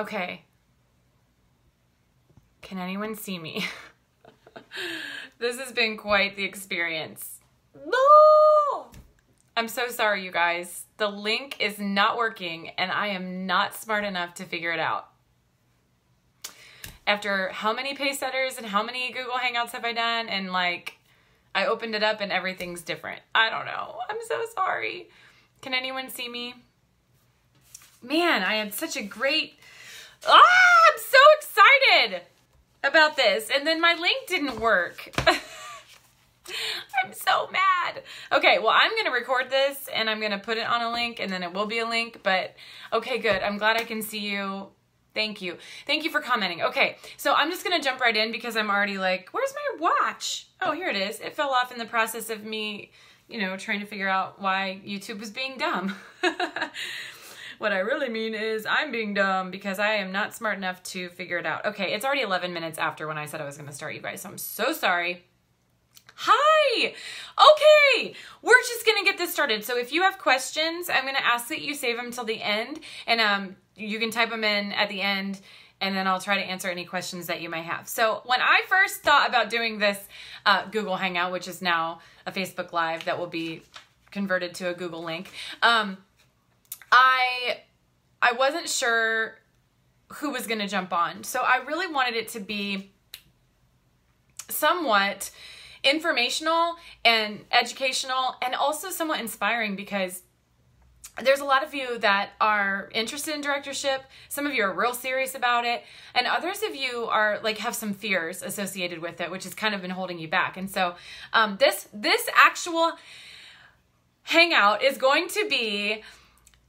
Okay. Can anyone see me? This has been quite the experience. No! I'm so sorry, you guys. The link is not working, and I am not smart enough to figure it out. After how many Pacesetters and how many Google Hangouts have I done? And like, I opened it up and everything's different. I don't know. I'm so sorry. Can anyone see me? Man, I had such a great... I'm so excited about this. And then my link didn't work. I'm so mad. Okay, well, I'm going to record this and I'm going to put it on a link and then it will be a link. But okay, good. I'm glad I can see you. Thank you. Thank you for commenting. Okay, so I'm just going to jump right in because I'm already like, where's my watch? Oh, here it is. It fell off in the process of me, you know, trying to figure out why YouTube was being dumb. What I really mean is I'm being dumb because I am not smart enough to figure it out. Okay, it's already 11 minutes after when I said I was going to start, you guys, so I'm so sorry. Hi! Okay, we're just going to get this started. So if you have questions, I'm going to ask that you save them till the end, and you can type them in at the end, and then I'll try to answer any questions that you may have. So when I first thought about doing this Google Hangout, which is now a Facebook Live that will be converted to a Google link, I wasn't sure who was going to jump on. So I really wanted it to be somewhat informational and educational and also somewhat inspiring because there's a lot of you that are interested in directorship. Some of you are real serious about it. And others of you are like have some fears associated with it, which has kind of been holding you back. And so this actual hangout is going to be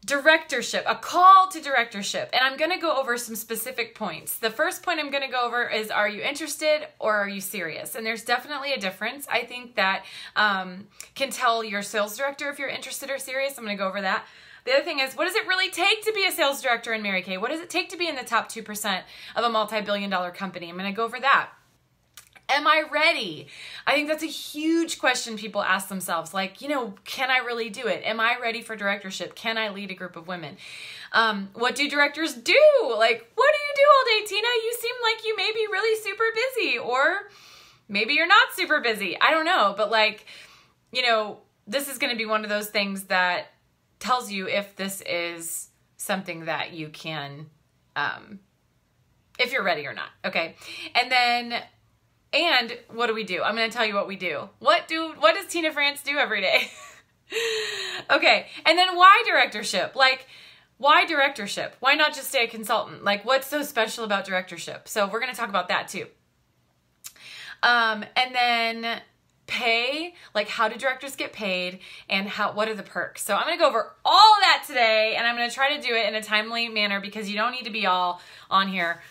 directorship, a call to directorship. And I'm going to go over some specific points. The first point I'm going to go over is, are you interested or are you serious? And there's definitely a difference. I think that can tell your sales director if you're interested or serious. I'm going to go over that. The other thing is, what does it really take to be a sales director in Mary Kay? What does it take to be in the top 2% of a multi-billion-dollar company? I'm going to go over that. Am I ready? I think that's a huge question people ask themselves. Like, you know, can I really do it? Am I ready for directorship? Can I lead a group of women? What do directors do? Like, what do you do all day, Tina? You seem like you may be really super busy, or maybe you're not super busy. I don't know. But like, you know, this is going to be one of those things that tells you if this is something that you can, if you're ready or not. Okay. And what do we do? I'm going to tell you what we do. What does Tina Frantz do every day? Okay. And then why directorship? Like, why directorship? Why not just stay a consultant? Like, what's so special about directorship? So we're going to talk about that too. And then pay, like how do directors get paid and what are the perks? So I'm going to go over all of that today, and I'm going to try to do it in a timely manner because you don't need to be all on here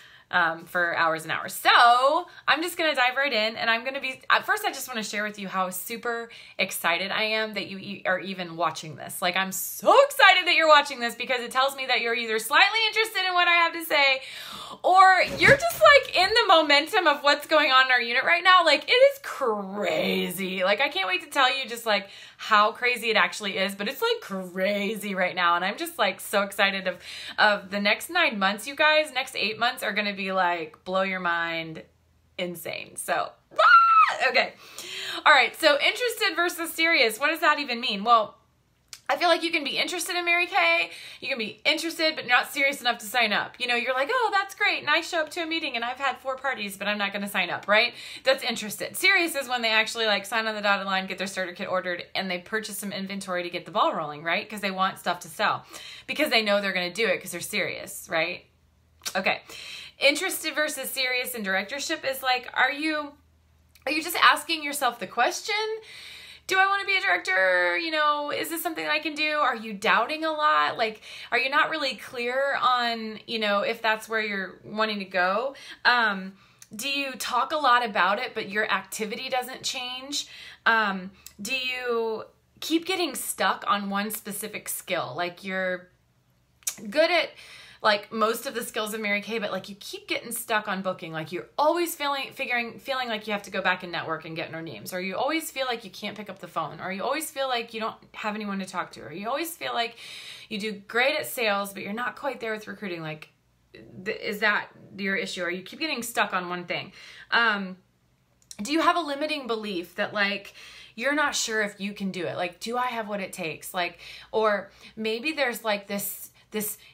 for hours and hours. So I'm just going to dive right in, and I'm going to be, first I just want to share with you how super excited I am that you are even watching this. Like, I'm so excited that you're watching this because it tells me that you're either slightly interested in what I have to say, or you're just like in the momentum of what's going on in our unit right now. Like, it is crazy. Like, I can't wait to tell you just like how crazy it actually is, but it's like crazy right now. And I'm just like so excited of the next 9 months, you guys. Next 8 months are going to be like blow your mind insane. So, okay. All right. So interested versus serious. What does that even mean? Well, I feel like you can be interested in Mary Kay. You can be interested, but not serious enough to sign up. You know, you're like, oh, that's great. And I show up to a meeting and I've had 4 parties, but I'm not going to sign up, right? That's interested. Serious is when they actually like sign on the dotted line, get their starter kit ordered, and they purchase some inventory to get the ball rolling, right? Because they want stuff to sell because they know they're going to do it because they're serious, right? Okay. Interested versus serious in directorship is like, are you just asking yourself the question, do I want to be a director? You know, is this something that I can do? Are you doubting a lot? Like, are you not really clear on, you know, if that's where you're wanting to go? Do you talk a lot about it, but your activity doesn't change? Do you keep getting stuck on one specific skill? Like, you're good at like most of the skills of Mary Kay, but like you keep getting stuck on booking. Like you're always feeling like you have to go back and network and get no names, or you always feel like you can't pick up the phone, or you always feel like you don't have anyone to talk to, or you always feel like you do great at sales, but you're not quite there with recruiting. Like, is that your issue? Or you keep getting stuck on one thing? Do you have a limiting belief that like, you're not sure if you can do it? Like, do I have what it takes? Like, or maybe there's like this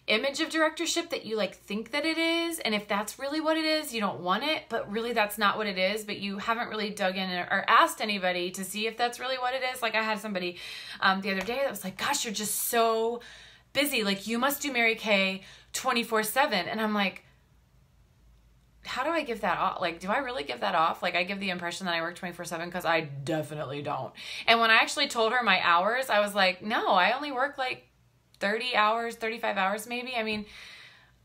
image of directorship that you like think that it is. And if that's really what it is, you don't want it, but really that's not what it is, but you haven't really dug in or asked anybody to see if that's really what it is. Like I had somebody the other day that was like, gosh, you're just so busy. Like you must do Mary Kay 24/7. And I'm like, how do I give that off? Like, do I really give that off? Like I give the impression that I work 24/7 because I definitely don't. And when I actually told her my hours, I was like, no, I only work like 30 hours, 35 hours maybe. I mean,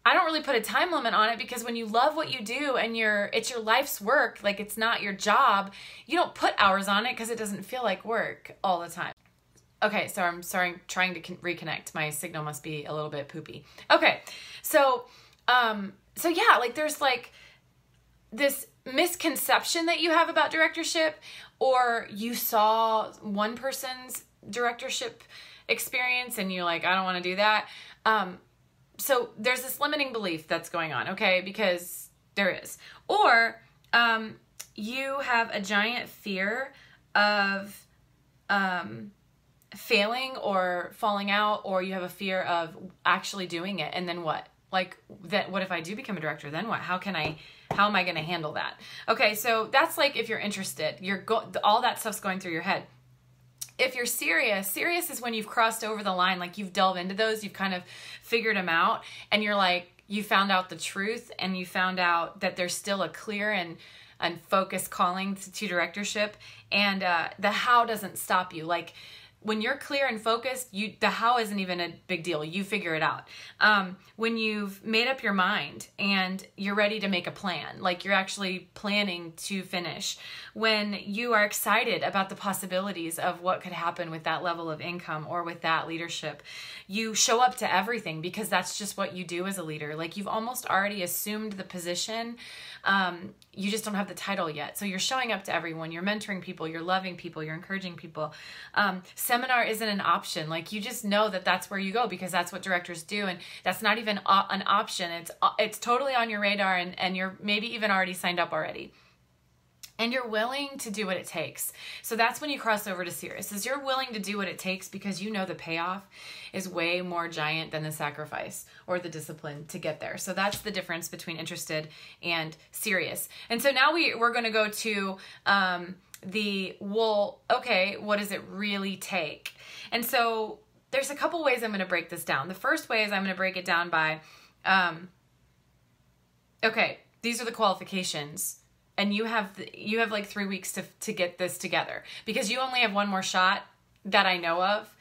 I don't really put a time limit on it because when you love what you do and it's your life's work, like it's not your job, you don't put hours on it because it doesn't feel like work all the time. Okay, so I'm sorry, trying to reconnect. My signal must be a little bit poopy. Okay, so yeah, like there's like this misconception that you have about directorship, or you saw one person's directorship experience and you're like, I don't want to do that. So there's this limiting belief that's going on, okay? Because there is. Or you have a giant fear of failing or falling out, or you have a fear of actually doing it. And then what? Like, what if I do become a director? Then what? How am I going to handle that? Okay, so that's like if you're interested. All that stuff's going through your head. If you're serious is when you've crossed over the line, like you've delved into those, you've kind of figured them out, and you're like, you found out the truth, and you found out that there's still a clear and focused calling to directorship, and the how doesn't stop you. Like when you're clear and focused, the how isn't even a big deal. You figure it out. When you've made up your mind and you're ready to make a plan, like you're actually planning to finish, when you are excited about the possibilities of what could happen with that level of income or with that leadership, you show up to everything because that's just what you do as a leader. Like you've almost already assumed the position. You just don't have the title yet. So you're showing up to everyone. You're mentoring people. You're loving people. You're encouraging people. Seminar isn't an option. Like you just know that that's where you go because that's what directors do. And that's not even an option. It's totally on your radar, and you're maybe even already signed up already. And you're willing to do what it takes. So that's when you cross over to serious, is you're willing to do what it takes because you know the payoff is way more giant than the sacrifice or the discipline to get there. So that's the difference between interested and serious. And so now we're going to go to okay, what does it really take? And so there's a couple ways I'm going to break this down. The first way is I'm going to break it down by, okay, these are the qualifications. And you have like 3 weeks to get this together because you only have one more shot that I know of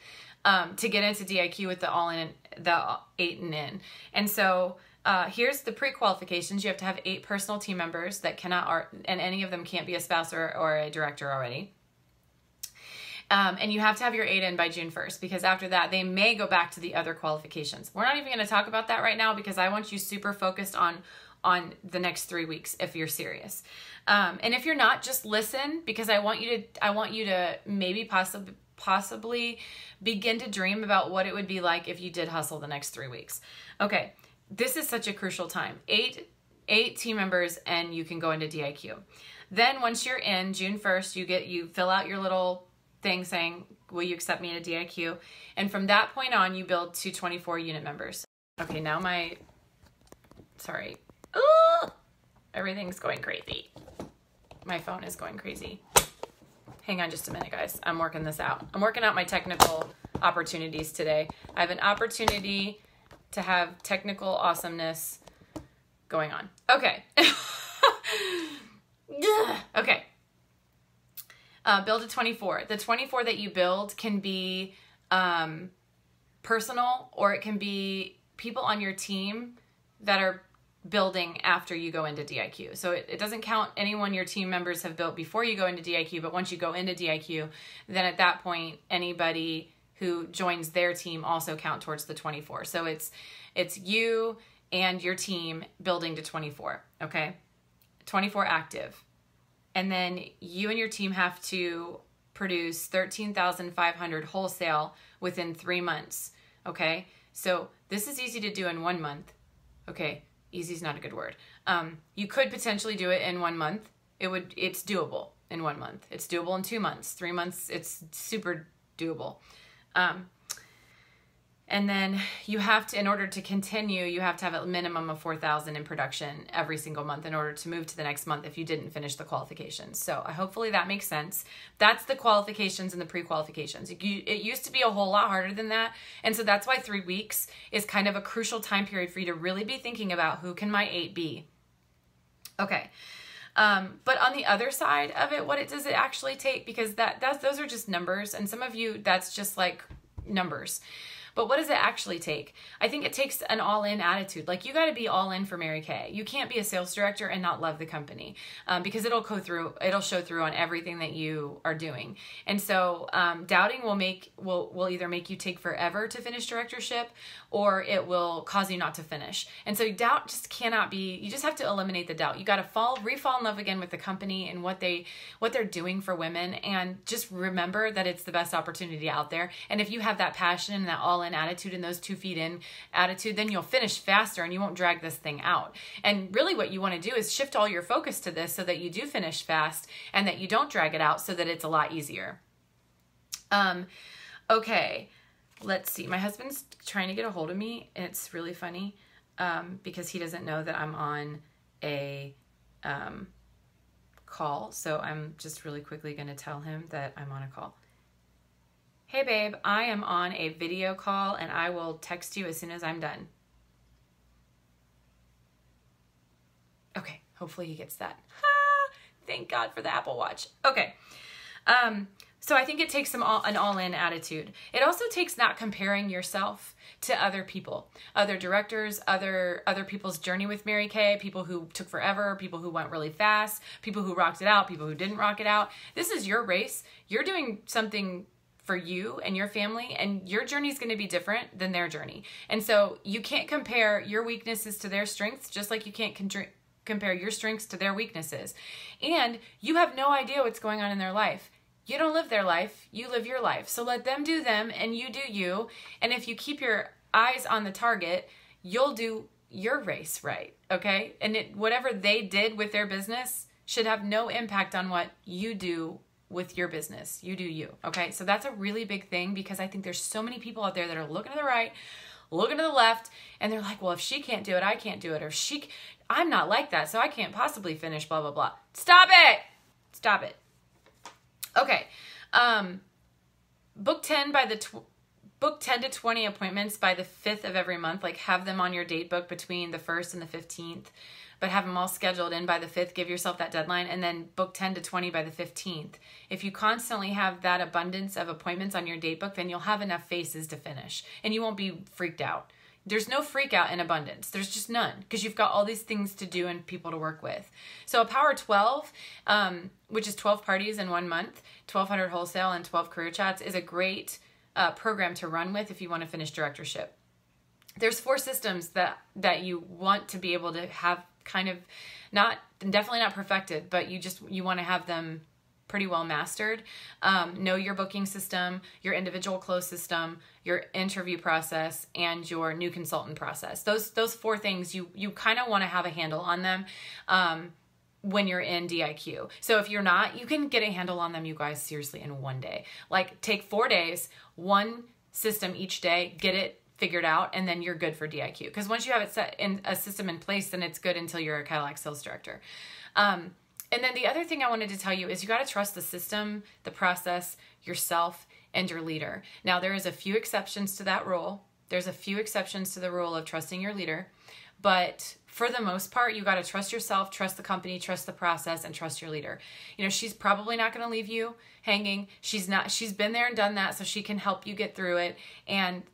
to get into DIQ with the 8 and in. And so here's the pre-qualifications. You have to have 8 personal team members that and any of them can't be a spouse or a director already. And you have to have your 8 in by June 1st because after that, they may go back to the other qualifications. We're not even going to talk about that right now because I want you super focused on the next 3 weeks if you're serious. And if you're not, just listen because I want you to maybe possibly begin to dream about what it would be like if you did hustle the next 3 weeks. Okay, this is such a crucial time. 8 team members and you can go into DIQ. Then once you're in June 1st, you fill out your little thing saying, will you accept me into DIQ? And from that point on, you build to 24 unit members. Okay, now sorry. Ooh, everything's going crazy. My phone is going crazy. Hang on just a minute, guys. I'm working this out. I'm working out my technical opportunities today. I have an opportunity to have technical awesomeness going on. Okay. Okay. Build to 24. The 24 that you build can be personal, or it can be people on your team that are building after you go into DIQ. So it doesn't count anyone your team members have built before you go into DIQ, but once you go into DIQ, then at that point, anybody who joins their team also count towards the 24. So it's you and your team building to 24, okay? 24 active. And then you and your team have to produce 13,500 wholesale within 3 months, okay? So this is easy to do in 1 month, okay? Easy is not a good word. You could potentially do it in 1 month. It's doable in 1 month. It's doable in 2 months, 3 months. It's super doable. And then you have to, in order to continue, you have to have a minimum of 4,000 in production every single month in order to move to the next month if you didn't finish the qualifications. So hopefully that makes sense. That's the qualifications and the pre-qualifications. It used to be a whole lot harder than that. And so that's why 3 weeks is kind of a crucial time period for you to really be thinking about who can my 8 be. Okay. But on the other side of it, what does it actually take? Because those are just numbers. And some of you, that's just like numbers. But what does it actually take? I think it takes an all-in attitude. Like, you got to be all in for Mary Kay. You can't be a sales director and not love the company, because it'll show through on everything that you are doing. And so doubting will either make you take forever to finish directorship, or it will cause you not to finish. And so doubt just cannot be. You just have to eliminate the doubt. You got to re-fall in love again with the company and what they're doing for women, and just remember that it's the best opportunity out there. And if you have that passion and that all-in attitude and those 2 feet in attitude, then you'll finish faster and you won't drag this thing out. And really what you want to do is shift all your focus to this so that you do finish fast and that you don't drag it out, so that it's a lot easier. Okay, let's see. My husband's trying to get a hold of me, and it's really funny because he doesn't know that I'm on a call. So I'm just really quickly going to tell him that I'm on a call. Hey babe, I am on a video call and I will text you as soon as I'm done. Okay, hopefully he gets that. Thank God for the Apple Watch. Okay, so I think it takes an all-in attitude. It also takes not comparing yourself to other people, other directors, other people's journey with Mary Kay, people who took forever, people who went really fast, people who rocked it out, people who didn't rock it out. This is your race. You're doing something for you and your family, and your journey is going to be different than their journey. And so you can't compare your weaknesses to their strengths, just like you can't compare your strengths to their weaknesses. And you have no idea what's going on in their life. You don't live their life, you live your life. So let them do them and you do you. And if you keep your eyes on the target, you'll do your race right, okay? And whatever they did with their business should have no impact on what you do with your business. You do you, okay? So that's a really big thing, because I think there's so many people out there that are looking to the right, looking to the left, and they're like, well, if she can't do it, I can't do it. Or I'm not like that, so I can't possibly finish, blah, blah, blah. Stop it! Stop it. Okay. Book 10 to 20 appointments by the 5th of every month. Like, have them on your date book between the 1st and the 15th. But have them all scheduled in by the 5th. Give yourself that deadline, and then book 10 to 20 by the 15th. If you constantly have that abundance of appointments on your date book, then you'll have enough faces to finish, and you won't be freaked out. There's no freak out in abundance. There's just none, because you've got all these things to do and people to work with. So a Power 12, which is 12 parties in 1 month, 1,200 wholesale and 12 career chats, is a great program to run with if you want to finish directorship. There's 4 systems that you want to be able to have, kind of definitely not perfected, but you want to have them pretty well mastered. Know your booking system, your individual close system, your interview process, and your new consultant process. Those 4 things, you kind of want to have a handle on them when you're in DIQ. So if you're not, you can get a handle on them, you guys, seriously, in 1 day. Like, take 4 days, 1 system each day, get it figured out, and then you're good for DIQ. Because once you have it set in a system in place, then it's good until you're a Cadillac sales director. And then the other thing I wanted to tell you is you got to trust the system, the process, yourself, and your leader. Now, there is a few exceptions to that rule. There's a few exceptions to the rule of trusting your leader. But for the most part, you got to trust yourself, trust the company, trust the process, and trust your leader. You know, she's probably not going to leave you hanging. She's been there and done that, so she can help you get through it. And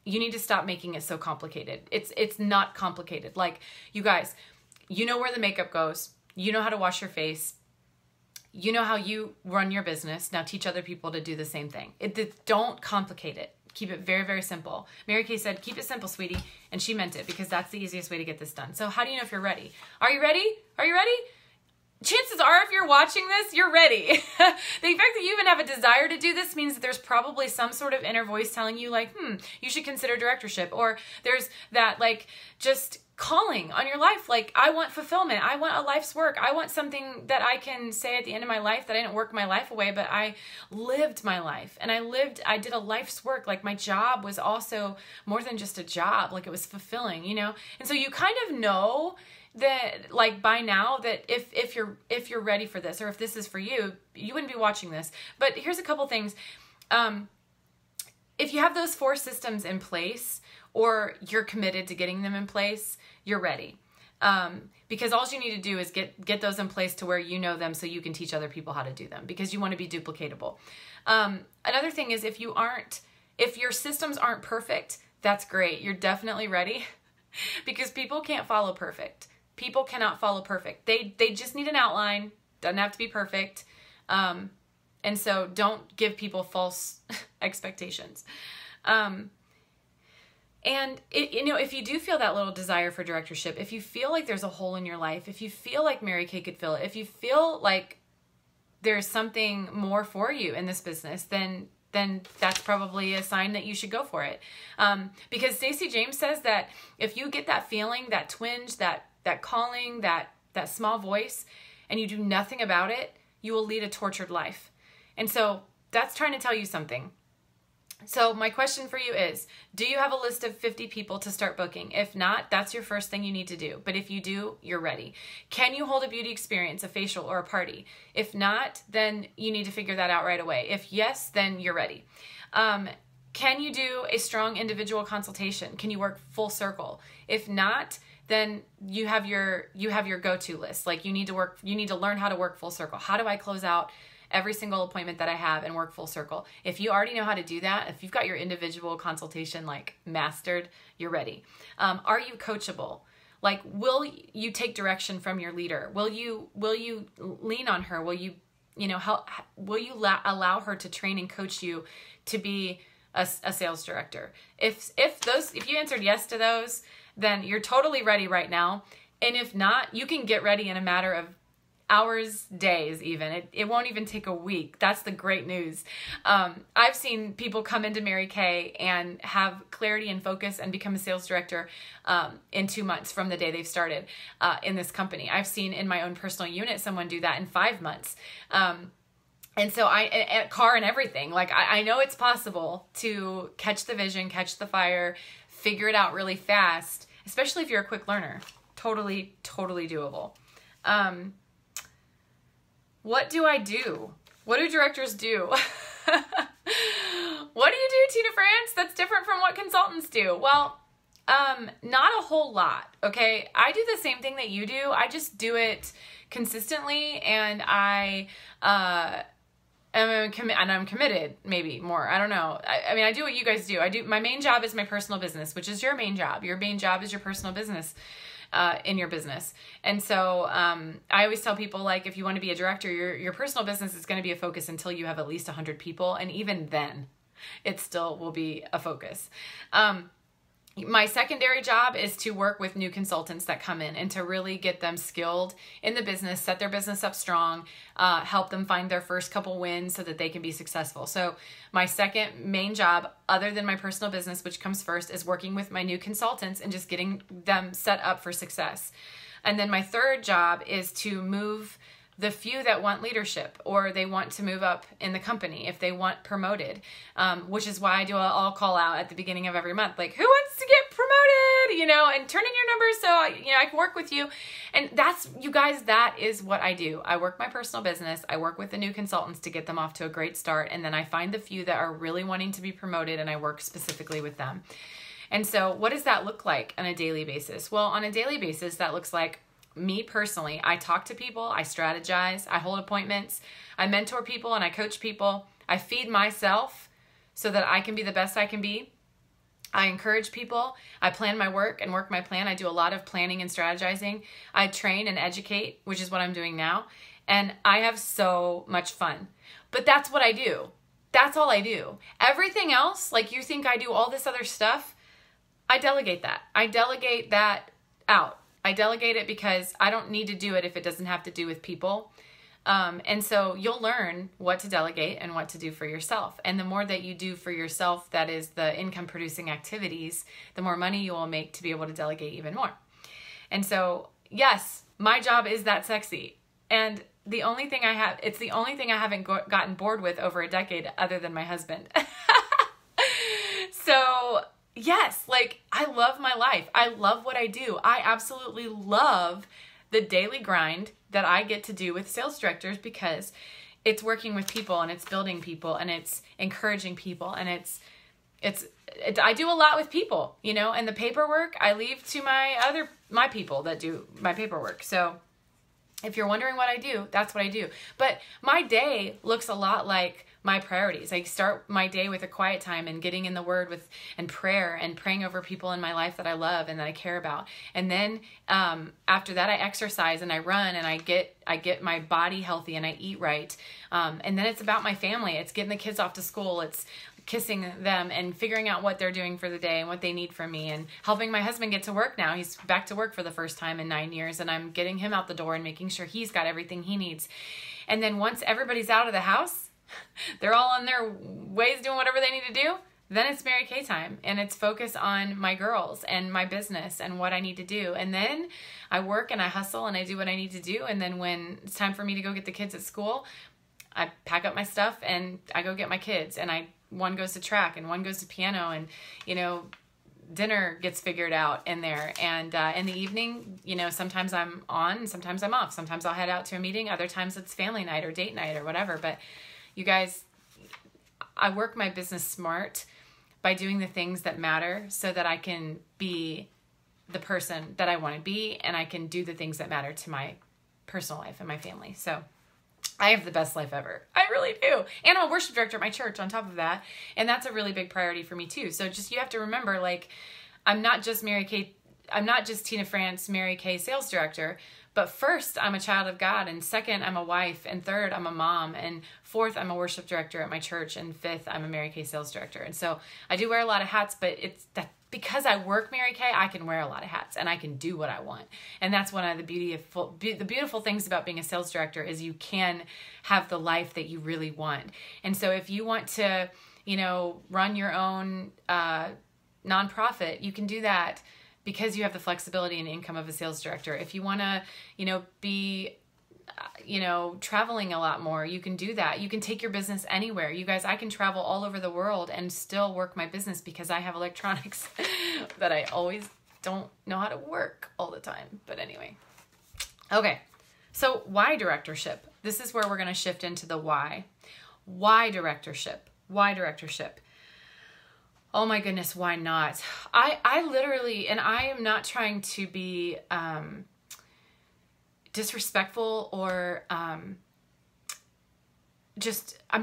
you need to stop making it so complicated. It's not complicated. Like, you guys, you know where the makeup goes. You know how to wash your face. You know how you run your business. Now teach other people to do the same thing. Don't complicate it. Keep it very, very simple. Mary Kay said, keep it simple, sweetie. And she meant it, because that's the easiest way to get this done. So how do you know if you're ready? Are you ready? Are you ready? Chances are, if you're watching this, you're ready. The fact that you even have a desire to do this means that there's probably some sort of inner voice telling you, like, you should consider directorship. Or there's that, like, just calling on your life. Like, I want fulfillment. I want a life's work. I want something that I can say at the end of my life that I didn't work my life away, but I lived my life, and I did a life's work. Like, my job was also more than just a job. Like, it was fulfilling, you know? And so you kind of know that, like, by now, that if you're ready for this, or if this is for you, you wouldn't be watching this. But here's a couple things. If you have those 4 systems in place, or you're committed to getting them in place, you're ready. Because all you need to do is get those in place to where you know them, so you can teach other people how to do them, because you want to be duplicatable. Another thing is, if your systems aren't perfect, that's great. You're definitely ready, because people can't follow perfect. People cannot follow perfect. They just need an outline. Doesn't have to be perfect. And so don't give people false expectations. And if you do feel that little desire for directorship, if you feel like there's a hole in your life, if you feel like Mary Kay could fill it, if you feel like there's something more for you in this business, then that's probably a sign that you should go for it. Because Stacey James says that if you get that feeling, that twinge, that calling, that small voice, and you do nothing about it, you will lead a tortured life. And so that's trying to tell you something. So my question for you is, do you have a list of 50 people to start booking? If not, that's your first thing you need to do. But if you do, you're ready. Can you hold a beauty experience, a facial, or a party? If not, then you need to figure that out right away. If yes, then you're ready. Can you do a strong individual consultation? Can you work full circle? If not, then you have your go-to list. Like, you need to learn how to work full circle. How do I close out every single appointment that I have and work full circle? If you already know how to do that, if you've got your individual consultation like mastered, you're ready. Are you coachable? Like, will you take direction from your leader? Will you lean on her? Will you allow her to train and coach you to be a sales director? If you answered yes to those, then you're totally ready right now. And if not, you can get ready in a matter of hours, days even. It won't even take a week. That's the great news. I've seen people come into Mary Kay and have clarity and focus and become a sales director in 2 months from the day they've started in this company. I've seen in my own personal unit someone do that in 5 months. And so car and everything. Like, I know it's possible to catch the vision, catch the fire, figure it out really fast, especially if you're a quick learner. Totally, totally doable. What do I do? What do directors do? What do you do, Tina Frantz, that's different from what consultants do? Well, not a whole lot, okay? I do the same thing that you do. I just do it consistently, and I'm committed, maybe more. I don't know. I mean, I do what you guys do. My main job is my personal business, which is your main job. Your main job is your personal business. In your business. And so I always tell people, like, if you want to be a director, your personal business is going to be a focus until you have at least 100 people. And even then, it still will be a focus. My secondary job is to work with new consultants that come in and to really get them skilled in the business, set their business up strong, help them find their first couple wins so that they can be successful. So my second main job, other than my personal business, which comes first, is working with my new consultants and just getting them set up for success. And then my third job is to move the few that want leadership, or they want to move up in the company if they want promoted, which is why I do I'll call out at the beginning of every month, like, who wants to get promoted, and turn in your numbers so I can work with you. And you guys, that is what I do. I work my personal business. I work with the new consultants to get them off to a great start. And then I find the few that are really wanting to be promoted, and I work specifically with them. And so what does that look like on a daily basis? Well, on a daily basis, that looks like me personally. I talk to people, I strategize, I hold appointments, I mentor people, and I coach people. I feed myself so that I can be the best I can be. I encourage people. I plan my work and work my plan. I do a lot of planning and strategizing. I train and educate, which is what I'm doing now. And I have so much fun. But that's what I do. That's all I do. Everything else, like, you think I do all this other stuff, I delegate that. I delegate that out. I delegate it because I don't need to do it if it doesn't have to do with people. And so you'll learn what to delegate and what to do for yourself. And the more that you do for yourself, that is the income producing activities, the more money you will make to be able to delegate even more. And so, yes, my job is that sexy. And the only thing it's the only thing I haven't gotten bored with over a decade other than my husband. So yes, like I love my life. I love what I do. I absolutely love the daily grind that I get to do with sales directors because it's working with people and it's building people and it's encouraging people and I do a lot with people, you know, and the paperwork I leave to my people that do my paperwork. So if you're wondering what I do, that's what I do. But my day looks a lot like my priorities. I start my day with a quiet time and getting in the Word and prayer and praying over people in my life that I love and that I care about. And then after that, I exercise and I run and I get my body healthy and I eat right. And then it's about my family. It's getting the kids off to school. It's kissing them and figuring out what they're doing for the day and what they need from me and helping my husband get to work now. He's back to work for the first time in 9 years and I'm getting him out the door and making sure he's got everything he needs. And then once everybody's out of the house, they're all on their ways doing whatever they need to do, then it's Mary Kay time and it's focus on my girls and my business and what I need to do. And then I work and I hustle and I do what I need to do. And then when it's time for me to go get the kids at school, I pack up my stuff and I go get my kids and one goes to track and one goes to piano and, you know, dinner gets figured out in there. And in the evening, you know, sometimes I'm on and sometimes I'm off. Sometimes I'll head out to a meeting. Other times it's family night or date night or whatever. But you guys, I work my business smart by doing the things that matter so that I can be the person that I want to be and I can do the things that matter to my personal life and my family. So I have the best life ever. I really do. And I'm a worship director at my church on top of that. And that's a really big priority for me too. So just, you have to remember, like, I'm not just Tina Frantz, Mary Kay sales director, but first I'm a child of God. And second, I'm a wife. And third, I'm a mom. And fourth, I'm a worship director at my church. And fifth, I'm a Mary Kay sales director. And so I do wear a lot of hats, but it's that because I work Mary Kay, I can wear a lot of hats and I can do what I want. And that's one of the beautiful things about being a sales director is you can have the life that you really want. And so if you want to, you know, run your own nonprofit, you can do that because you have the flexibility and income of a sales director. If you want to, you know, be traveling a lot more, you can do that. You can take your business anywhere. You guys, I can travel all over the world and still work my business because I have electronics that I always don't know how to work all the time. But anyway. Okay. So why directorship? This is where we're going to shift into the why. Why directorship? Why directorship? Oh my goodness, why not? I literally, and I am not trying to be disrespectful or I'm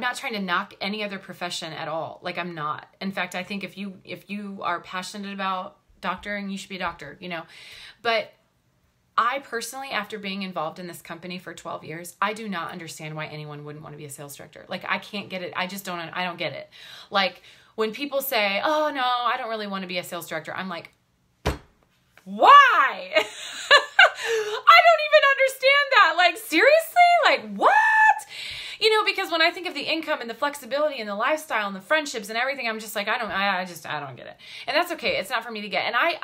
not trying to knock any other profession at all. Like, I'm not. In fact, I think if you are passionate about doctoring, you should be a doctor, you know. But I personally, after being involved in this company for 12 years, I do not understand why anyone wouldn't want to be a sales director. Like, I can't get it. I don't get it. Like, when people say, oh no, I don't really want to be a sales director, I'm like, why? I don't even understand that. Like, seriously? Like, what? You know, because when I think of the income and the flexibility and the lifestyle and the friendships and everything, I'm just like, I don't get it. And that's okay. It's not for me to get. And I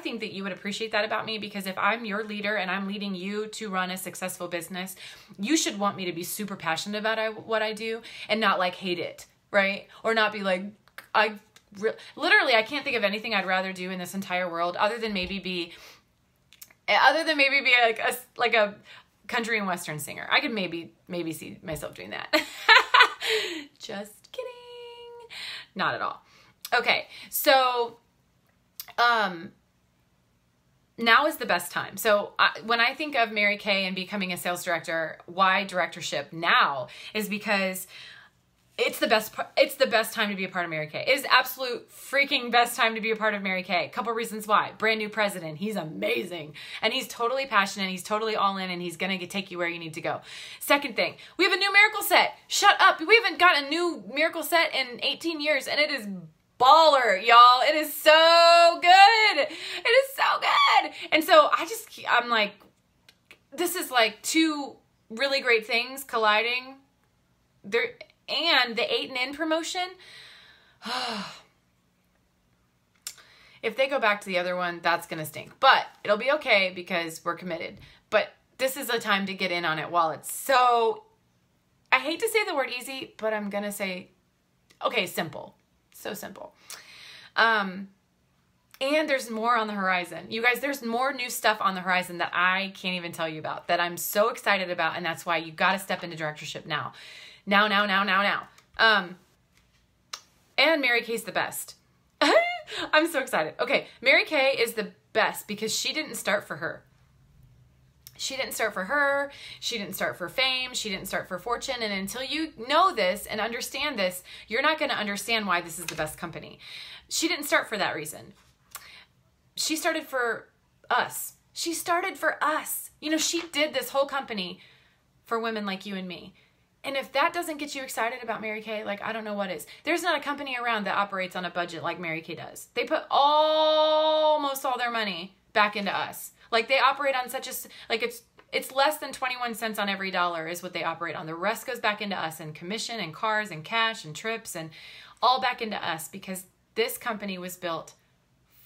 think that you would appreciate that about me, because if I'm your leader and I'm leading you to run a successful business, you should want me to be super passionate about what I do and not like hate it, right? Or not be like, literally, I can't think of anything I'd rather do in this entire world other than maybe be like a country and western singer. I could maybe see myself doing that. Just kidding. Not at all. Okay. So, now is the best time. So when I think of Mary Kay and becoming a sales director, why directorship now is because it's the best time to be a part of Mary Kay. It is absolute freaking best time to be a part of Mary Kay. Couple reasons why. Brand new president. He's amazing. And he's totally passionate. He's totally all in, and he's going to take you where you need to go. Second thing, we have a new miracle set. Shut up. We haven't got a new miracle set in 18 years, and it is baller, y'all. It is so good. It is so good. And so I'm like, this is like two really great things colliding. And the 8 and In promotion, if they go back to the other one, that's going to stink. But it'll be okay because we're committed. But this is a time to get in on it while it's so, I hate to say the word easy, but I'm going to say, okay, simple. So simple. And there's more on the horizon. You guys, there's more new stuff on the horizon that I can't even tell you about, that I'm so excited about, and that's why you got to step into directorship now. Now. And Mary Kay's the best. I'm so excited. Okay, Mary Kay is the best because she didn't start for her. She didn't start for her. She didn't start for fame. She didn't start for fortune. And until you know this and understand this, you're not going to understand why this is the best company. She didn't start for that reason. She started for us. She started for us. You know, she did this whole company for women like you and me. And if that doesn't get you excited about Mary Kay, like, I don't know what is. There's not a company around that operates on a budget like Mary Kay does. They put almost all their money back into us. Like, they operate on such a, like, it's less than 21 cents on every dollar is what they operate on. The rest goes back into us in commission and cars and cash and trips and all back into us, because this company was built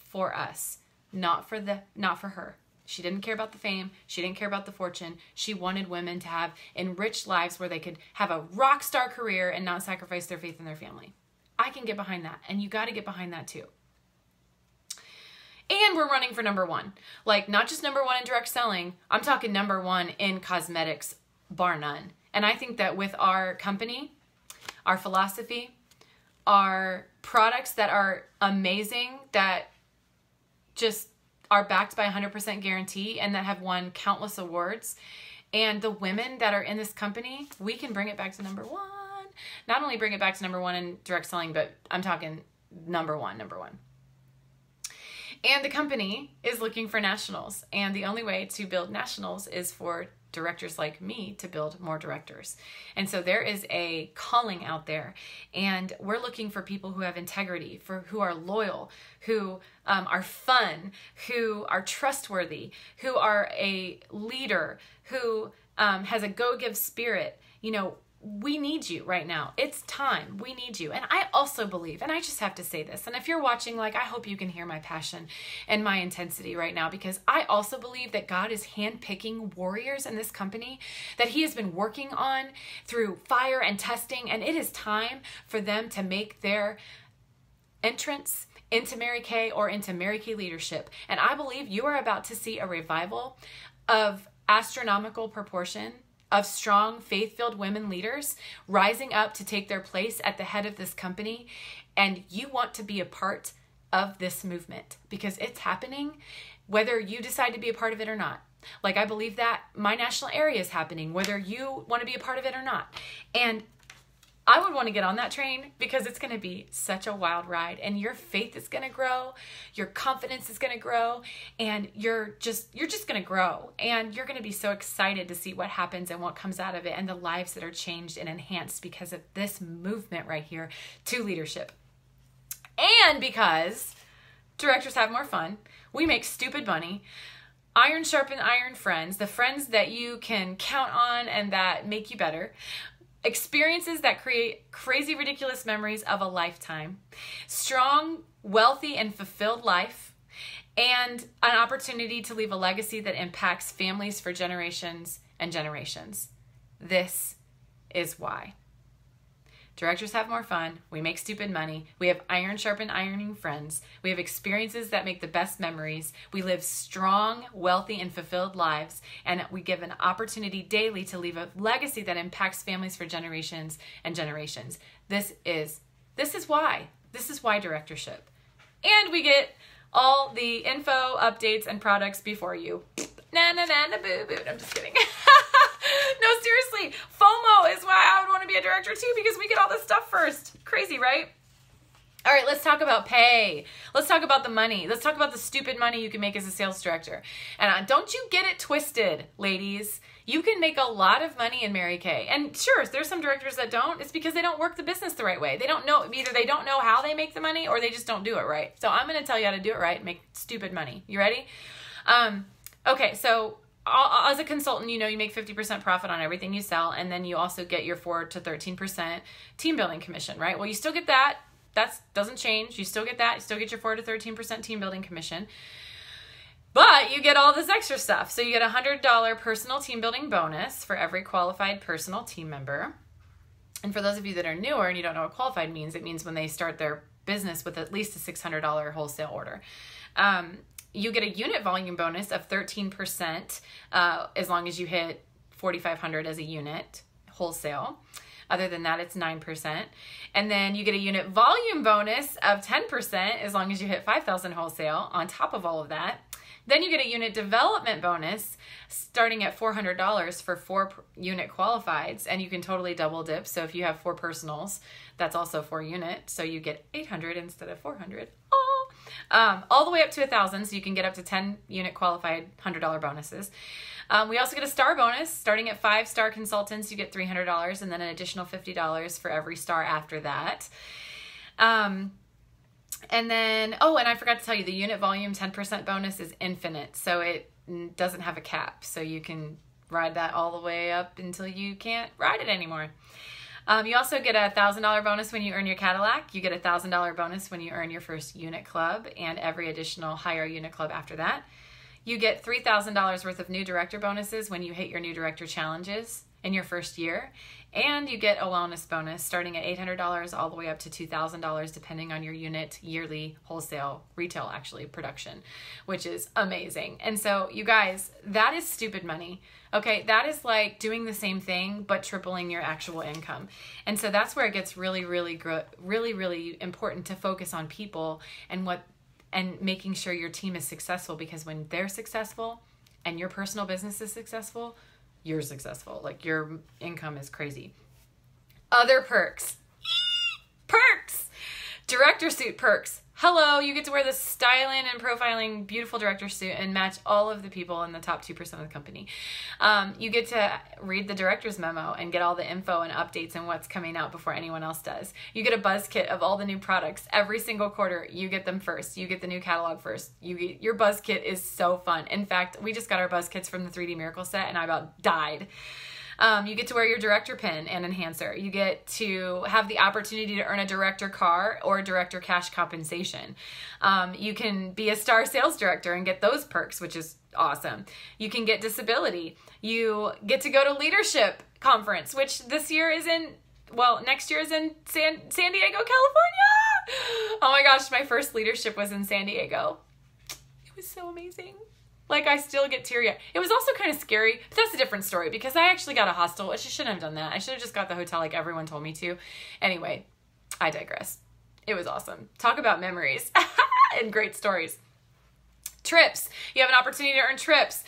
for us, not for her. She didn't care about the fame. She didn't care about the fortune. She wanted women to have enriched lives where they could have a rock star career and not sacrifice their faith in their family. I can get behind that, and you got to get behind that too. And we're running for number one. Like, not just number one in direct selling. I'm talking number one in cosmetics, bar none. And I think that with our company, our philosophy, our products that are amazing, that just are backed by 100% guarantee and that have won countless awards, and the women that are in this company, we can bring it back to number one. Not only bring it back to number one in direct selling, but I'm talking number one. And the company is looking for nationals. And the only way to build nationals is for directors like me to build more directors. And so there is a calling out there. And we're looking for people who have integrity, who are loyal, who are fun, who are trustworthy, who are a leader, who has a go-give spirit. You know, we need you right now. It's time. We need you. And I also believe, and I just have to say this, and if you're watching, like, I hope you can hear my passion and my intensity right now, because I also believe that God is handpicking warriors in this company that he has been working on through fire and testing, and it is time for them to make their entrance into Mary Kay or into Mary Kay leadership. And I believe you are about to see a revival of astronomical proportion of strong, faith-filled women leaders rising up to take their place at the head of this company. And you want to be a part of this movement because it's happening whether you decide to be a part of it or not. Like, I believe that my national area is happening whether you want to be a part of it or not. And I would want to get on that train because it's going to be such a wild ride, and your faith is going to grow, your confidence is going to grow, and you're just going to grow, and you're going to be so excited to see what happens and what comes out of it and the lives that are changed and enhanced because of this movement right here to leadership. And because directors have more fun, we make stupid money. Iron sharpen iron friends, the friends that you can count on and that make you better. Experiences that create crazy, ridiculous memories of a lifetime. Strong, wealthy, and fulfilled life. And an opportunity to leave a legacy that impacts families for generations and generations. This is why. Directors have more fun. We make stupid money. We have iron sharpen ironing friends. We have experiences that make the best memories. We live strong, wealthy, and fulfilled lives. And we give an opportunity daily to leave a legacy that impacts families for generations and generations. This is why. This is why directorship. And we get all the info, updates, and products before you. Na na na na boo boo. I'm just kidding. No, seriously, FOMO is why I would want to be a director too, because we get all this stuff first. Crazy, right? All right, let's talk about pay. Let's talk about the money. Let's talk about the stupid money you can make as a sales director. And don't you get it twisted, ladies. You can make a lot of money in Mary Kay. And sure, there's some directors that don't. It's because they don't work the business the right way. They don't know, either they don't know how they make the money or they just don't do it right. So I'm going to tell you how to do it right and make stupid money. You ready? Okay, so as a consultant, you know, you make 50% profit on everything you sell, and then you also get your 4 to 13% team building commission, right? Well, you still get that, That doesn't change. You still get that. You still get your 4 to 13% team building commission. But you get all this extra stuff. So you get a $100 personal team building bonus for every qualified personal team member. And for those of you that are newer and you don't know what qualified means, it means when they start their business with at least a $600 wholesale order. You get a unit volume bonus of 13% as long as you hit 4,500 as a unit wholesale. Other than that, it's 9%. And then you get a unit volume bonus of 10% as long as you hit 5,000 wholesale on top of all of that. Then you get a unit development bonus starting at $400 for 4 unit qualifieds, and you can totally double dip. So if you have 4 personals, that's also 4 units. So you get 800 instead of 400. Oh! All the way up to 1,000, so you can get up to 10 unit qualified $100 bonuses. We also get a star bonus. Starting at 5-star consultants, you get $300, and then an additional $50 for every star after that. And then, and I forgot to tell you, the unit volume 10% bonus is infinite, so it doesn't have a cap. So you can ride that all the way up until you can't ride it anymore. You also get a $1,000 bonus when you earn your Cadillac. You get a $1,000 bonus when you earn your first unit club, and every additional higher unit club after that. You get $3,000 worth of new director bonuses when you hit your new director challenges in your first year. And you get a wellness bonus starting at $800 all the way up to $2,000 depending on your unit yearly wholesale, retail actually, production, which is amazing. And so you guys, that is stupid money. Okay, that is like doing the same thing but tripling your actual income. And so that's where it gets really, really important to focus on people and making sure your team is successful, because when they're successful and your personal business is successful, you're successful. Like, your income is crazy. Other perks. Perks! Director suit perks. Hello, you get to wear this styling and profiling beautiful director suit and match all of the people in the top 2% of the company. You get to read the director's memo and get all the info and updates and what's coming out before anyone else does. You get a buzz kit of all the new products. Every single quarter, you get them first. You get the new catalog first. Your buzz kit is so fun. In fact, we just got our buzz kits from the 3D Miracle set and I about died. You get to wear your director pin and enhancer. You get to have the opportunity to earn a director car or a director cash compensation. You can be a star sales director and get those perks, which is awesome. You can get disability. You get to go to leadership conference, which next year is in San Diego, California. Oh my gosh, my first leadership was in San Diego. It was so amazing. Like, I still get teary-eyed. It was also kind of scary, but that's a different story because I actually got a hostel, which I shouldn't have done that. I should have just got the hotel like everyone told me to. Anyway, I digress. It was awesome. Talk about memories and great stories. Trips. You have an opportunity to earn trips.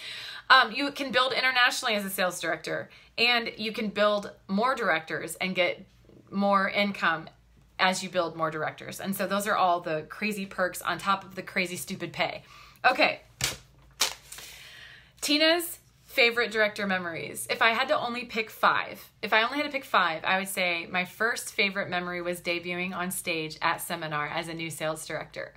You can build internationally as a sales director, and you can build more directors and get more income as you build more directors. And so those are all the crazy perks on top of the crazy stupid pay. Okay. Tina's favorite director memories. If I had to only pick 5, I would say my first favorite memory was debuting on stage at seminar as a new sales director.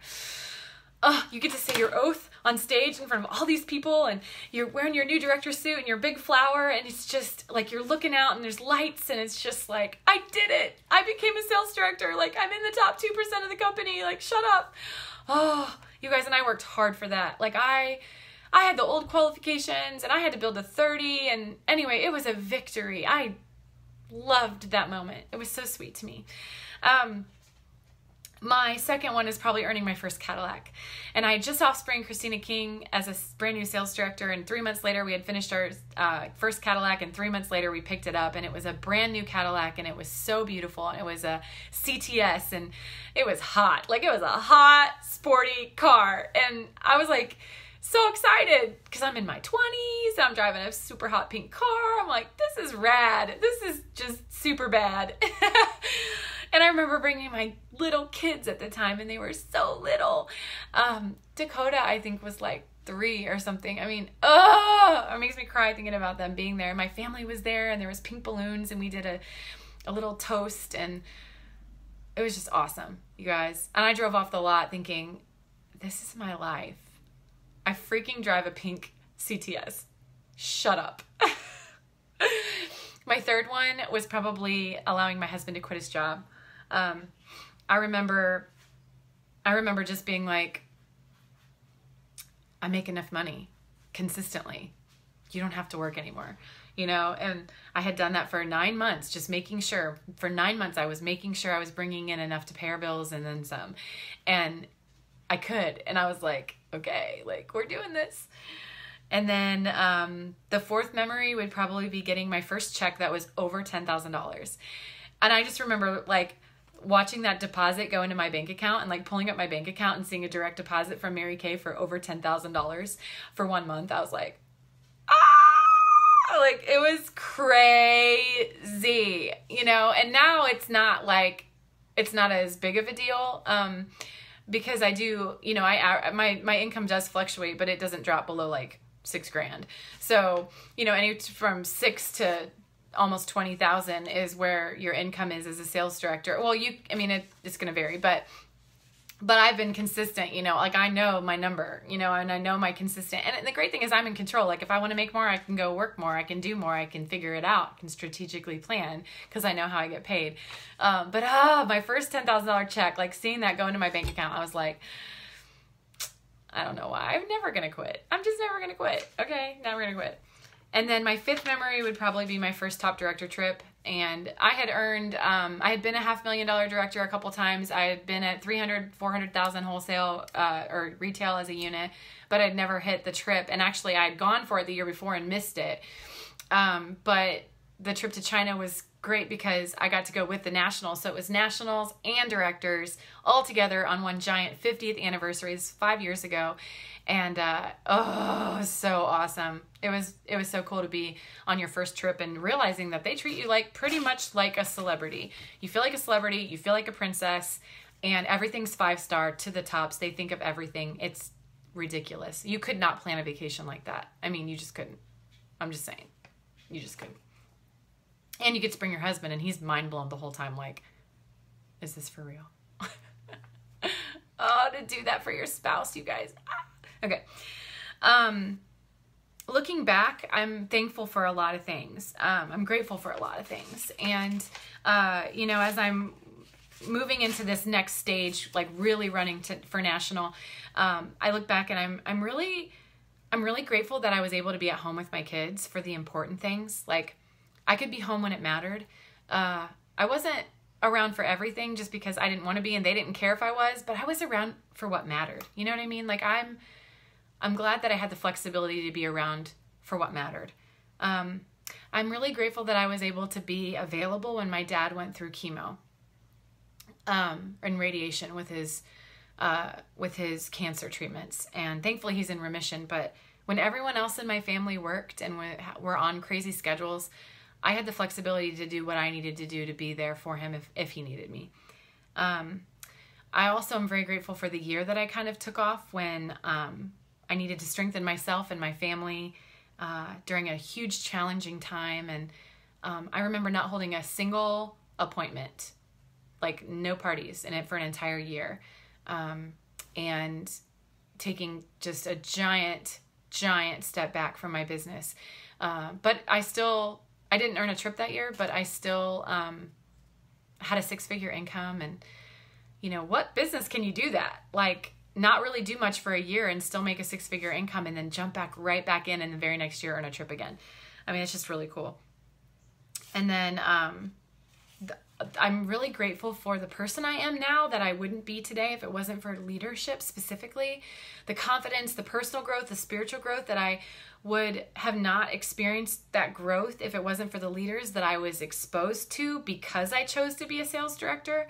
You get to say your oath on stage in front of all these people, and you're wearing your new director suit and your big flower, and it's just like you're looking out and there's lights, and it's just like, I did it. I became a sales director. Like, I'm in the top 2% of the company. Like, shut up. Oh, you guys, and I worked hard for that. Like, I had the old qualifications and I had to build a 30, and anyway, it was a victory. I loved that moment. It was so sweet to me. My second one is probably earning my first Cadillac. And I had just offspring Christina King as a brand new sales director, and 3 months later we had finished our first Cadillac, and 3 months later we picked it up, and it was a brand new Cadillac, and it was so beautiful, and it was a CTS, and it was hot. Like, it was a hot, sporty car, and I was like so excited because I'm in my 20s, I'm driving a super hot pink car. I'm like, this is rad. This is just super bad. And I remember bringing my little kids at the time, and they were so little. Dakota, I think, was like 3 or something. I mean, it makes me cry thinking about them being there. My family was there, and there was pink balloons, and we did a little toast, and it was just awesome, you guys. And I drove off the lot thinking, this is my life. I freaking drive a pink CTS. Shut up. My third one was probably allowing my husband to quit his job. I remember just being like, I make enough money consistently. You don't have to work anymore, you know? And I had done that for 9 months, just making sure. For 9 months, I was making sure I was bringing in enough to pay our bills and then some. And I could. And I was like, okay, like, we're doing this. And then the fourth memory would probably be getting my first check that was over $10,000. And I just remember, like, watching that deposit go into my bank account and like pulling up my bank account and seeing a direct deposit from Mary Kay for over $10,000 for 1 month. I was like, ah, like it was crazy, you know. And now it's not as big of a deal, because I do, you know, my income does fluctuate, but it doesn't drop below like $6,000. So, you know, any from 6 to almost 20,000 is where your income is as a sales director. Well, it's going to vary, but I've been consistent, you know, like I know my number, you know, and I know my consistent, and the great thing is I'm in control. Like if I want to make more, I can go work more, I can do more, I can figure it out, I can strategically plan because I know how I get paid. But my first $10,000 check, like seeing that go into my bank account, I was like, I don't know why. I'm never going to quit. I'm just never going to quit. Okay. Never going to quit. And then my fifth memory would probably be my first top director trip. And I had earned, I had been a $500,000 director a couple times. I had been at 300, 400,000 wholesale, or retail as a unit, but I'd never hit the trip. And actually I had gone for it the year before and missed it. But the trip to China was great because I got to go with the nationals. So it was nationals and directors all together on one giant 50th anniversary. It was 5 years ago. And, it was so awesome. It was so cool to be on your first trip and realizing that they treat you like pretty much like a celebrity. You feel like a celebrity, you feel like a princess, and everything's 5-star to the tops. They think of everything. It's ridiculous. You could not plan a vacation like that. I mean, you just couldn't. I'm just saying. You just couldn't. And you get to bring your husband, and he's mind blown the whole time. Like, is this for real? Oh, to do that for your spouse, you guys. Okay. Looking back, I'm thankful for a lot of things. I'm grateful for a lot of things. And, you know, as I'm moving into this next stage, like really running for national, I look back and I'm really grateful that I was able to be at home with my kids for the important things. Like, I could be home when it mattered. I wasn't around for everything just because I didn't want to be and they didn't care if I was, but I was around for what mattered. You know what I mean? Like I'm glad that I had the flexibility to be around for what mattered. I'm really grateful that I was able to be available when my dad went through chemo and radiation with his cancer treatments. And thankfully he's in remission. But when everyone else in my family worked and were on crazy schedules, I had the flexibility to do what I needed to do to be there for him if he needed me. I also am very grateful for the year that I kind of took off when I needed to strengthen myself and my family during a huge challenging time. And I remember not holding a single appointment, like no parties in it for an entire year, and taking just a giant step back from my business. But I didn't earn a trip that year, but I still had a 6-figure income. And, you know, what business can you do that? Like, not really do much for a year and still make a 6-figure income and then jump right back in the very next year earn a trip again. I mean, it's just really cool. And then I'm really grateful for the person I am now that I wouldn't be today if it wasn't for leadership specifically. The confidence, the personal growth, the spiritual growth that I would have not experienced that growth if it wasn't for the leaders that I was exposed to because I chose to be a sales director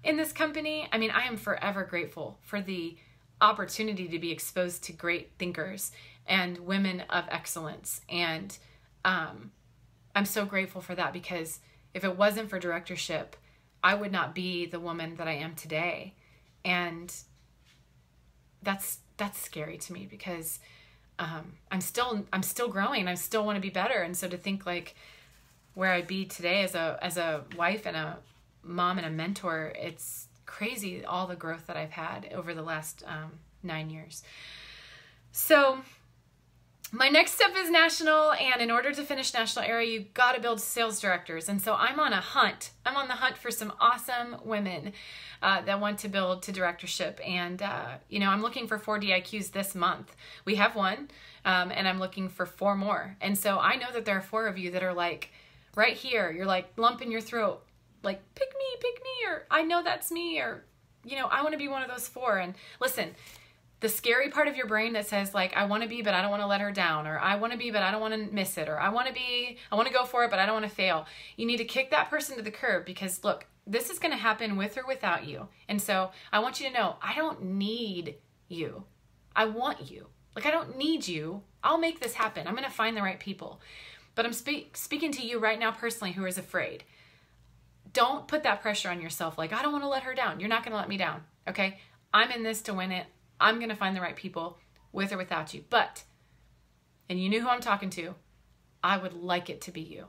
in this company. I mean, I am forever grateful for the opportunity to be exposed to great thinkers and women of excellence. And I'm so grateful for that because if it wasn't for directorship, I would not be the woman that I am today. And that's scary to me because I'm still growing. I still want to be better. And so to think like where I'd be today as a wife and a mom and a mentor, it's crazy all the growth that I've had over the last 9 years. So My next step is national, and in order to finish national area, you got to build sales directors. And so I'm on a hunt. I'm on the hunt for some awesome women that want to build to directorship. And, you know, I'm looking for 4 DIQs this month. We have one, and I'm looking for 4 more. And so I know that there are 4 of you that are like right here. You're like lump in your throat, like, pick me, or I know that's me, or, you know, I want to be one of those 4. And listen, the scary part of your brain that says like, I want to be, but I don't want to let her down, or I want to be, but I don't want to miss it, or I want to go for it, but I don't want to fail. You need to kick that person to the curb, because look, this is going to happen with or without you. And so I want you to know, I don't need you. I want you. Like, I don't need you. I'll make this happen. I'm going to find the right people. But I'm speaking to you right now personally who is afraid. Don't put that pressure on yourself. Like, I don't want to let her down. You're not going to let me down. Okay. I'm in this to win it. I'm going to find the right people with or without you. But, and you knew who I'm talking to, I would like it to be you.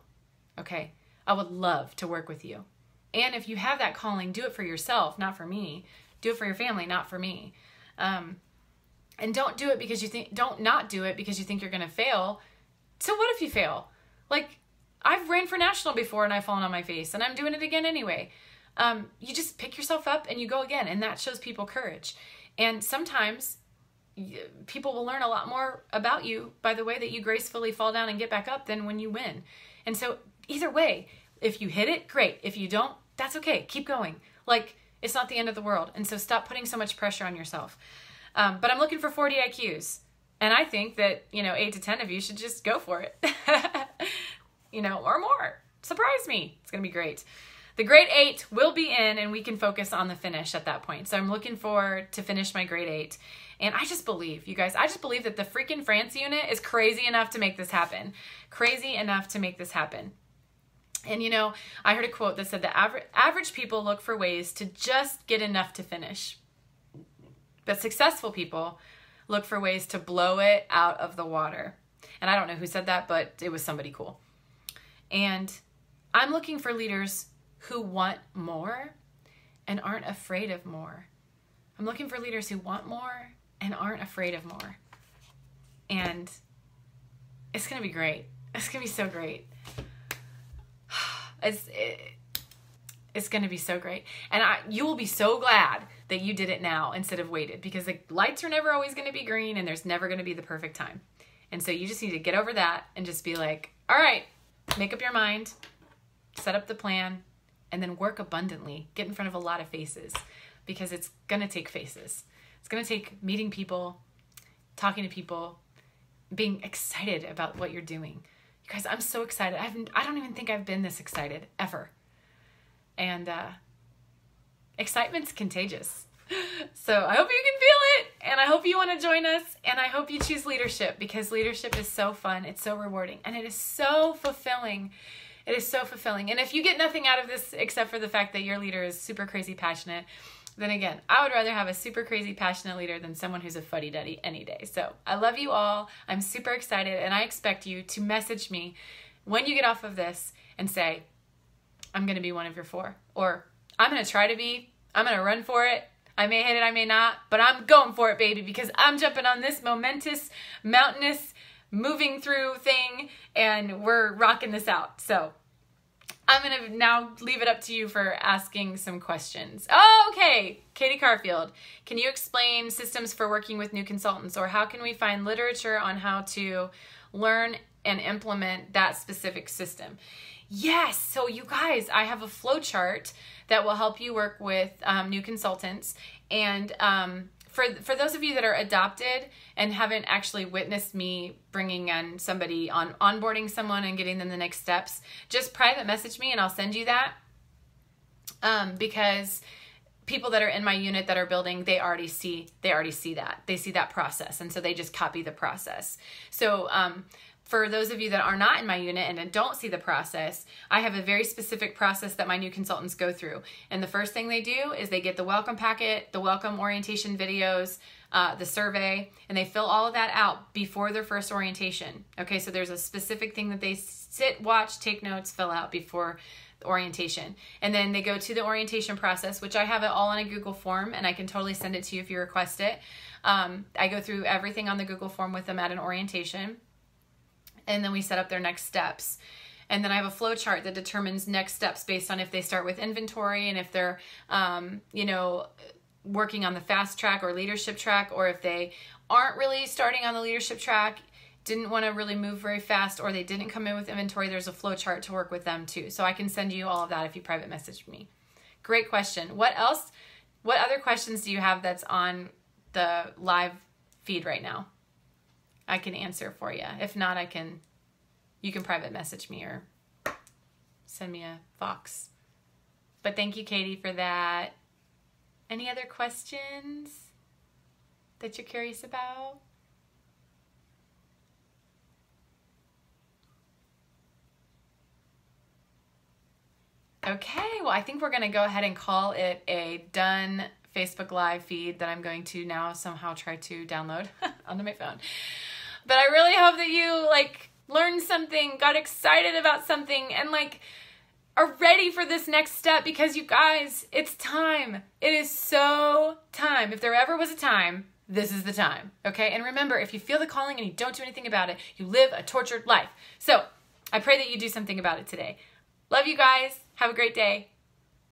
Okay. I would love to work with you. And if you have that calling, do it for yourself, not for me. Do it for your family, not for me. And don't do it because you think, don't not do it because you think you're going to fail. So what if you fail? Like, I've ran for national before and I've fallen on my face, and I'm doing it again anyway. You just pick yourself up and you go again, and that shows people courage. And sometimes people will learn a lot more about you by the way that you gracefully fall down and get back up than when you win. And so either way, if you hit it, great. If you don't, that's okay. Keep going. Like, it's not the end of the world. And so stop putting so much pressure on yourself. But I'm looking for 40 IQs. And I think that, 8 to 10 of you should just go for it. Or more. Surprise me. It's going to be great. The grade 8 will be in, and we can focus on the finish at that point. So I'm looking forward to finish my grade 8. And I just believe, you guys, I just believe that the freaking Frantz unit is crazy enough to make this happen. Crazy enough to make this happen. And, I heard a quote that said that average people look for ways to just get enough to finish. But successful people look for ways to blow it out of the water. And I don't know who said that, but it was somebody cool. And I'm looking for leaders who want more and aren't afraid of more. I'm looking for leaders who want more and aren't afraid of more. And it's going to be great. It's going to be so great. It's going to be so great. And you will be so glad that you did it now instead of waited, because the lights are never always going to be green and there's never going to be the perfect time. And so you just need to get over that and just be like, all right, make up your mind, set up the plan, and then work abundantly. Get in front of a lot of faces, because it's going to take faces. It's going to take meeting people, talking to people, being excited about what you're doing. You guys, I'm so excited. I don't even think I've been this excited ever. And excitement's contagious. So I hope you can feel it, and I hope you want to join us, and I hope you choose leadership, because leadership is so fun. It's so rewarding, and it is so fulfilling. It is so fulfilling. And if you get nothing out of this except for the fact that your leader is super crazy passionate, then again, I would rather have a super crazy passionate leader than someone who's a fuddy-duddy any day. So I love you all. I'm super excited, and I expect you to message me when you get off of this and say, I'm going to be one of your 4, or I'm going to try to be, I'm going to run for it. I may hit it, I may not, but I'm going for it, baby, because I'm jumping on this momentous, mountainous, moving through thing, and we're rocking this out. So I'm going to now leave it up to you for asking some questions. Oh, okay. Katie Carfield, can you explain systems for working with new consultants, or how can we find literature on how to learn and implement that specific system? Yes. So you guys, I have a flow chart that will help you work with new consultants. And for those of you that are adopted and haven't actually witnessed me bringing on somebody, onboarding someone and getting them the next steps, just private message me and I'll send you that. Because people that are in my unit that are building, they already see that. They see that process. And so they just copy the process. So, for those of you that are not in my unit and don't see the process, I have a very specific process that my new consultants go through. And the first thing they do is they get the welcome packet, the welcome orientation videos, the survey, and they fill all of that out before their first orientation. Okay, so there's a specific thing that they sit, watch, take notes, fill out before the orientation. And then they go to the orientation process, which I have it all on a Google form, and I can totally send it to you if you request it. I go through everything on the Google form with them at an orientation. And then we set up their next steps. And then I have a flow chart that determines next steps based on if they start with inventory and if they're, working on the fast track or leadership track, or if they aren't really starting on the leadership track, didn't want to really move very fast, or they didn't come in with inventory, there's a flow chart to work with them too. So I can send you all of that if you private message me. Great question. What else? What other questions do you have that's on the live feed right now? I can answer for you. If not, you can private message me or send me a Vox. But thank you, Katie, for that. Any other questions that you're curious about? Okay, well, I think we're going to go ahead and call it a done Facebook Live feed that I'm going to now somehow try to download onto my phone. But I really hope that you learned something, got excited about something, and are ready for this next step, because you guys, it's time. It is so time. If there ever was a time, this is the time. Okay? And remember, if you feel the calling and you don't do anything about it, you live a tortured life. So I pray that you do something about it today. Love you guys. Have a great day.